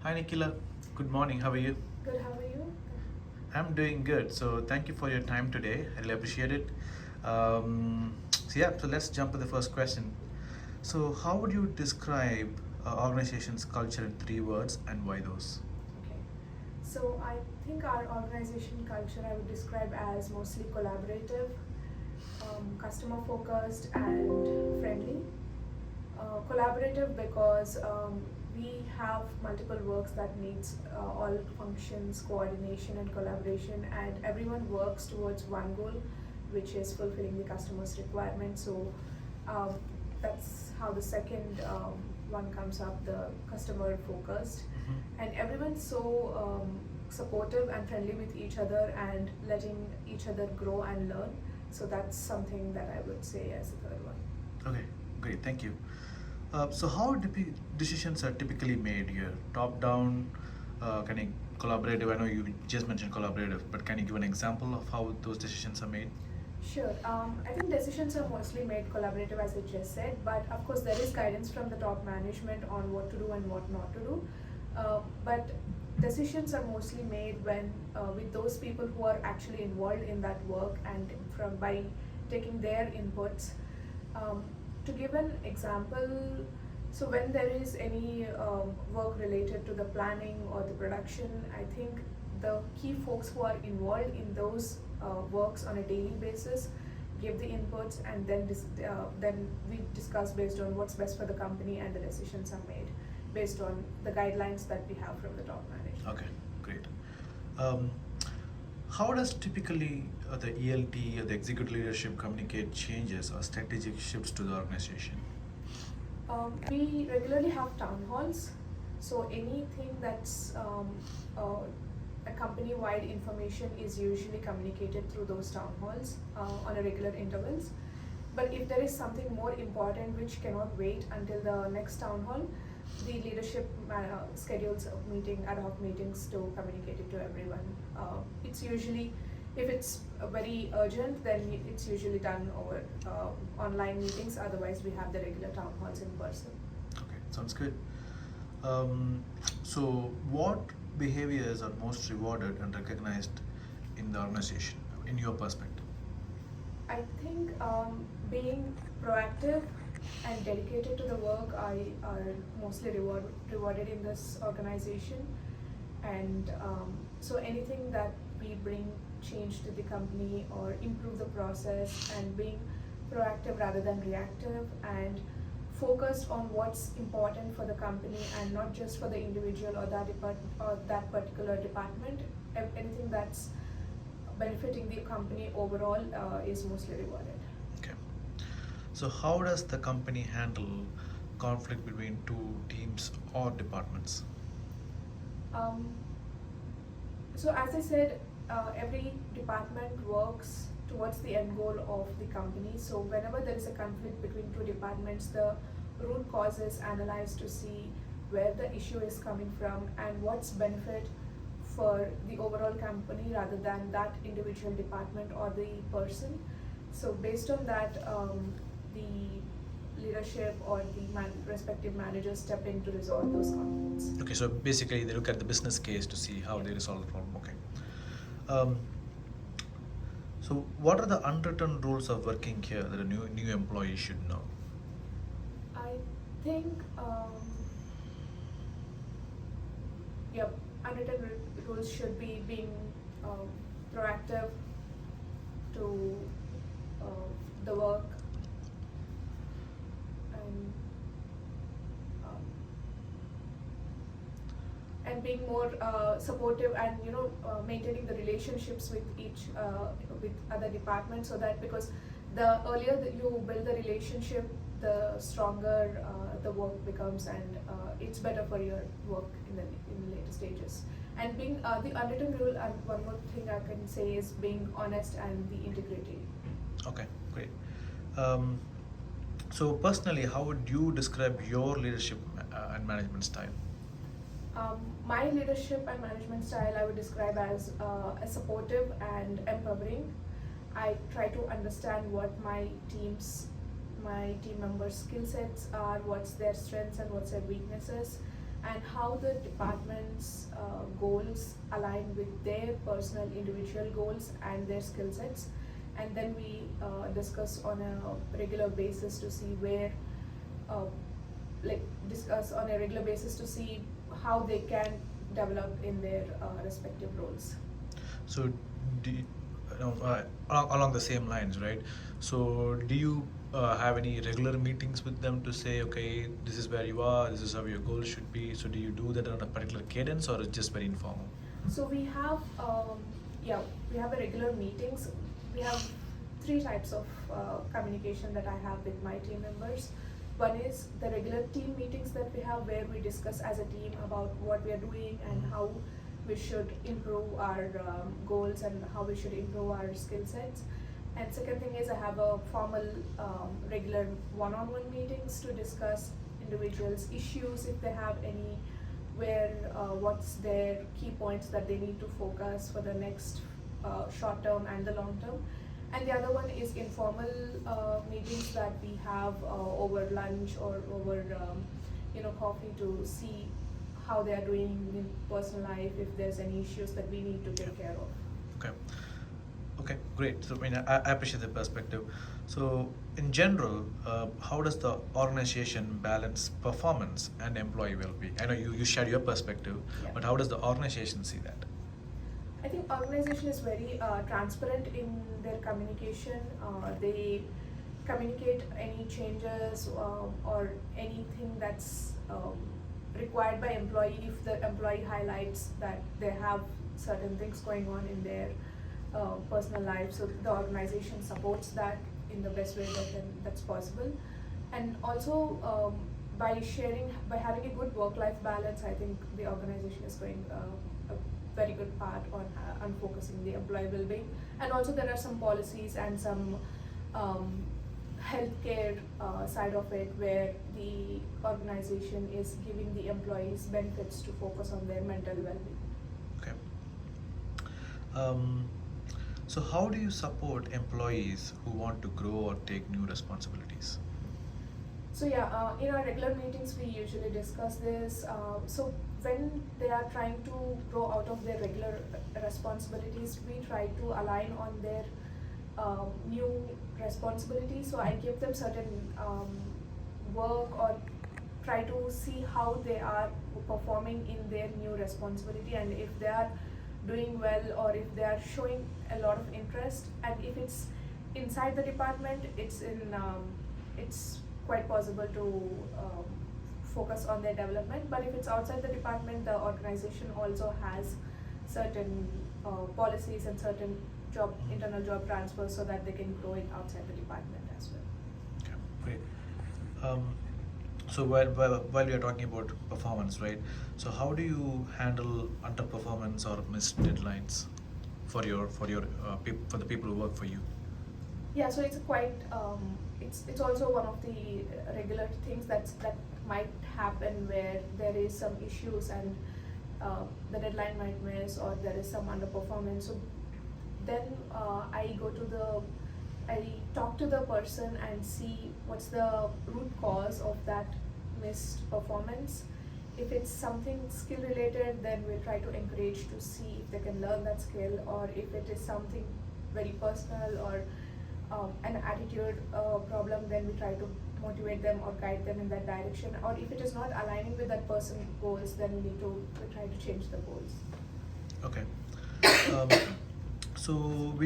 Hi Nikhila, good morning. How are you? Good, how are you? I'm doing good. So thank you for your time today. I really appreciate it. So let's jump to the first question. So how would you describe organization's culture in three words and why those? Okay. So I think our organization culture I would describe as mostly collaborative, customer focused, and friendly. Collaborative because we have multiple works that needs all functions, coordination, and collaboration, and everyone works towards one goal, which is fulfilling the customer's requirement. So um, that's how the second one comes up, the customer focused, and everyone's so supportive and friendly with each other and letting each other grow and learn. So that's something that I would say as the third one. Okay, great. Thank you. So how decisions are typically made here? Top down, can you collaborative? I know you just mentioned collaborative, but can you give an example of how those decisions are made? Sure. I think decisions are mostly made collaborative, as I just said, but of course there is guidance from the top management on what to do and what not to do. But decisions are mostly made when with those people who are actually involved in that work and from by taking their inputs. Um, to give an example, so when there is any work related to the planning or the production, I think the key folks who are involved in those works on a daily basis give the inputs, and then we discuss based on what's best for the company, and the decisions are made based on the guidelines that we have from the top management. Okay, great. Um, how does typically the ELT or the executive leadership communicate changes or strategic shifts to the organization? We regularly have town halls, so anything that's a company-wide information is usually communicated through those town halls on a regular intervals. But if there is something more important which cannot wait until the next town hall, the leadership schedules a meeting, ad hoc meetings to communicate it to everyone. It's usually, if it's very urgent, then it's usually done over online meetings. Otherwise, we have the regular town halls in person. Okay, sounds good. Um, so, what behaviors are most rewarded and recognized in the organization, in your perspective? I think being proactive and dedicated to the work are mostly rewarded in this organization. And so anything that we bring change to the company or improve the process, and being proactive rather than reactive, and focused on what's important for the company and not just for the individual or that particular department. Anything that's benefiting the company overall is mostly rewarded. Okay. So, how does the company handle conflict between two teams or departments? Um, so as I said, every department works towards the end goal of the company. So whenever there is a conflict between two departments, the root cause is analyzed to see where the issue is coming from and what's benefit for the overall company rather than that individual department or the person. So based on that, the leadership or the respective managers step in to resolve those conflicts. Okay, so basically they look at the business case to see how Yeah. they resolve the problem. Okay. Um, so, what are the unwritten rules of working here that a new employee should know? I think, yep, unwritten rules should be being um, proactive to uh, the work, and um, being more supportive, and maintaining the relationships with each with other departments, so that because the earlier that you build the relationship, the stronger the work becomes, and it's better for your work in the later stages. And being the unwritten rule, and one more thing I can say is being honest and the integrity. Okay, great. Um, so, personally, how would you describe your leadership and management style? My leadership and management style I would describe as a supportive and empowering. I try to understand what my team members' skill sets are, what's their strengths and what's their weaknesses, and how the department's goals align with their personal individual goals and their skill sets. And then we discuss on a regular basis to see where, uh, discuss on a regular basis to see how they can develop in their respective roles. So, do you, along the same lines, right? So, do you have any regular meetings with them to say, okay, this is where you are, this is how your goals should be? So, do you do that on a particular cadence, or it's just very informal? So we have, we have a regular meetings. We have three types of communication that I have with my team members. One is the regular team meetings that we have, where we discuss as a team about what we are doing and how we should improve our goals and how we should improve our skill sets. And second thing is I have a formal regular one-on-one meetings to discuss individuals' issues if they have any, where what's their key points that they need to focus for the next short term and the long term. And the other one is informal meetings that we have over lunch or over coffee to see how they are doing in personal life, if there's any issues that we need to take care of. Okay. Okay, great. So, I mean, I appreciate the perspective. So, in general, how does the organization balance performance and employee well-being? I know you shared your perspective, Yeah. but how does the organization see that? I think organization is very transparent in their communication. They communicate any changes or anything that's required by employee. If the employee highlights that they have certain things going on in their personal life, so the organization supports that in the best way that's possible. And also by having a good work-life balance, I think the organization is going a very good part on focusing the employee well-being. And also there are some policies and some healthcare side of it, where the organization is giving the employees benefits to focus on their mental well-being. Okay. So, how do you support employees who want to grow or take new responsibilities? So yeah, in our regular meetings we usually discuss this. So when they are trying to grow out of their regular responsibilities, we try to align on their new responsibilities. So I give them certain work, or try to see how they are performing in their new responsibility, and if they are doing well or if they are showing a lot of interest. And if it's inside the department, it's quite possible to focus on their development. But if it's outside the department, the organization also has certain policies and certain internal job transfers, so that they can grow it outside the department as well. Okay, great. So while we are talking about performance, right? So how do you handle underperformance or missed deadlines for the people who work for you? Yeah, so it's quite it's also one of the regular things that might happen, where there is some issues and the deadline might miss, or there is some underperformance. So then I talk to the person and see what's the root cause of that missed performance. If it's something skill related, then we'll try to encourage to see if they can learn that skill, or if it is something very personal or an attitude problem, then we try to motivate them or guide them in that direction. Or if it is not aligning with that person's goals, then we try to change the goals. Okay. So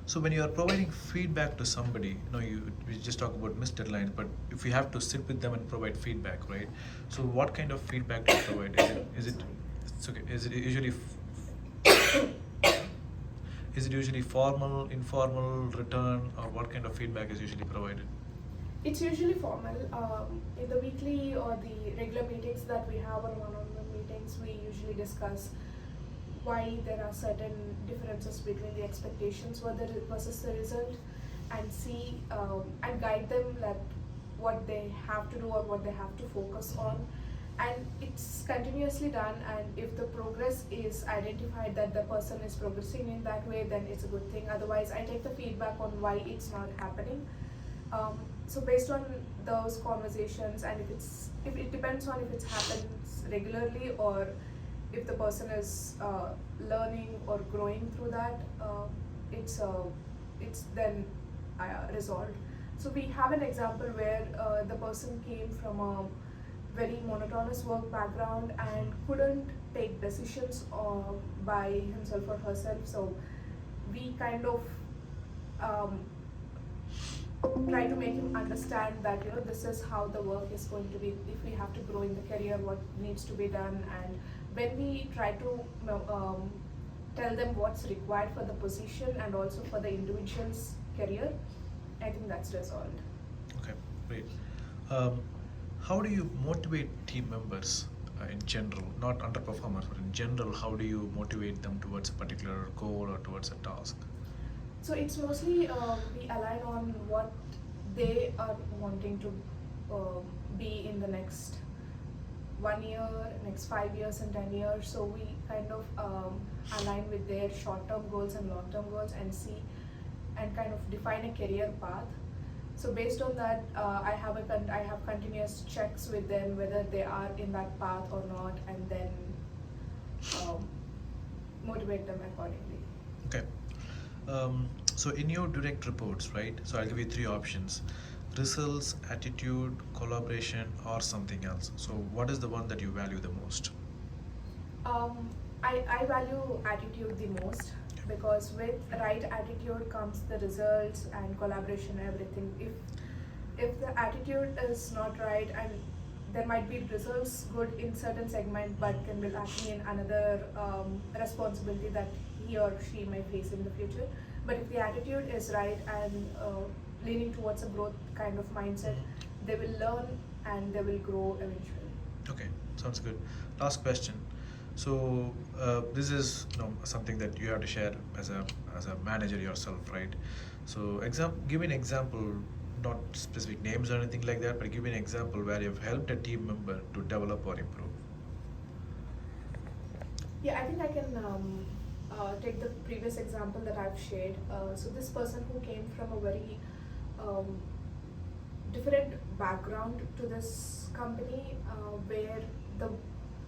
so when you are providing feedback to somebody, we just talk about missed deadlines, but if you have to sit with them and provide feedback, right? So what kind of feedback do you provide? It's okay. Is it usually formal, informal, written, or what kind of feedback is usually provided? It's usually formal. In the weekly or the regular meetings that we have, or one-on-one meetings, we usually discuss why there are certain differences between the expectations versus the result, and see and guide them that what they have to do or what they have to focus on. And it's continuously done, and if the progress is identified that the person is progressing in that way, then it's a good thing. Otherwise, I take the feedback on why it's not happening. So based on those conversations, and if it depends on if it happens regularly or if the person is learning or growing through that, it's then resolved. So we have an example where the person came from a very monotonous work background and couldn't take decisions by himself or herself. So we kind of um, try to make him understand that this is how the work is going to be. If we have to grow in the career, what needs to be done, and when we try to tell them what's required for the position and also for the individual's career, I think that's resolved. Okay, great. Um, how do you motivate team members in general, not underperformers, but in general, how do you motivate them towards a particular goal or towards a task? So it's mostly we align on what they are wanting to be in the next 1 year, next 5 years, and 10 years. So we kind of align with their short-term goals and long-term goals and see and kind of define a career path. So based on that, I have continuous checks with them whether they are in that path or not, and then motivate them accordingly. Okay. So in your direct reports, right? So I'll give you three options: results, attitude, collaboration, or something else. So what is the one that you value the most? I value attitude the most, because with right attitude comes the results and collaboration, everything. If the attitude is not right, and there might be results good in certain segment but can be lacking in another responsibility that he or she may face in the future. But if the attitude is right and leaning towards a growth kind of mindset, they will learn and they will grow eventually. Okay, sounds good. Last question. So this is something that you have to share as a manager yourself, right? So give me an example, not specific names or anything like that, but give me an example where you've helped a team member to develop or improve. Yeah, I think I can take the previous example that I've shared. So this person who came from a very different background to this company, where the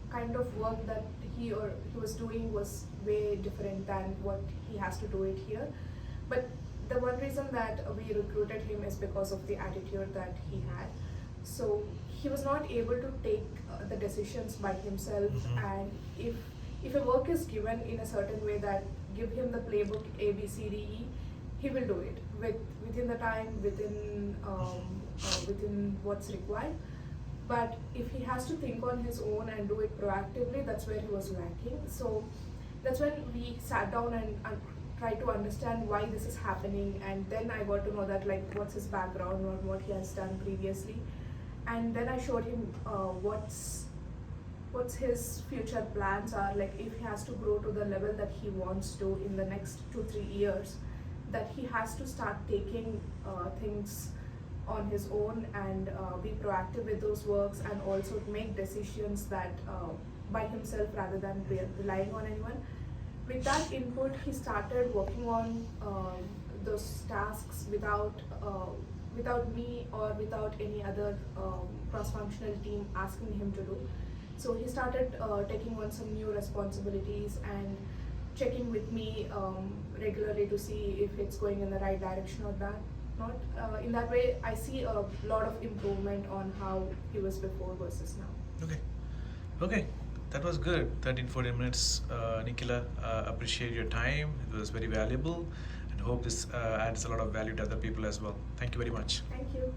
kind of work that he was doing was way different than what he has to do it here. But the one reason that we recruited him is because of the attitude that he had. So he was not able to take the decisions by himself, and if a work is given in a certain way that give him the playbook A, B, C, D, E, he will do it within the time, within what's required. But if he has to think on his own and do it proactively, that's where he was lacking. So that's when we sat down and tried to understand why this is happening, and then I got to know that what's his background or what he has done previously, and then I showed him what's his future plans are, if he has to grow to the level that he wants to in the next 2-3 years, that he has to start taking things on his own and be proactive with those works, and also make decisions that by himself rather than relying on anyone. With that input, he started working on those tasks without me or without any other cross-functional team asking him to do. So he started taking on some new responsibilities and checking with me regularly to see if it's going in the right direction or not. In that way, I see a lot of improvement on how he was before versus now. Okay, that was good. 13-14 minutes, Nikhila. Appreciate your time. It was very valuable, and hope this adds a lot of value to other people as well. Thank you very much. Thank you.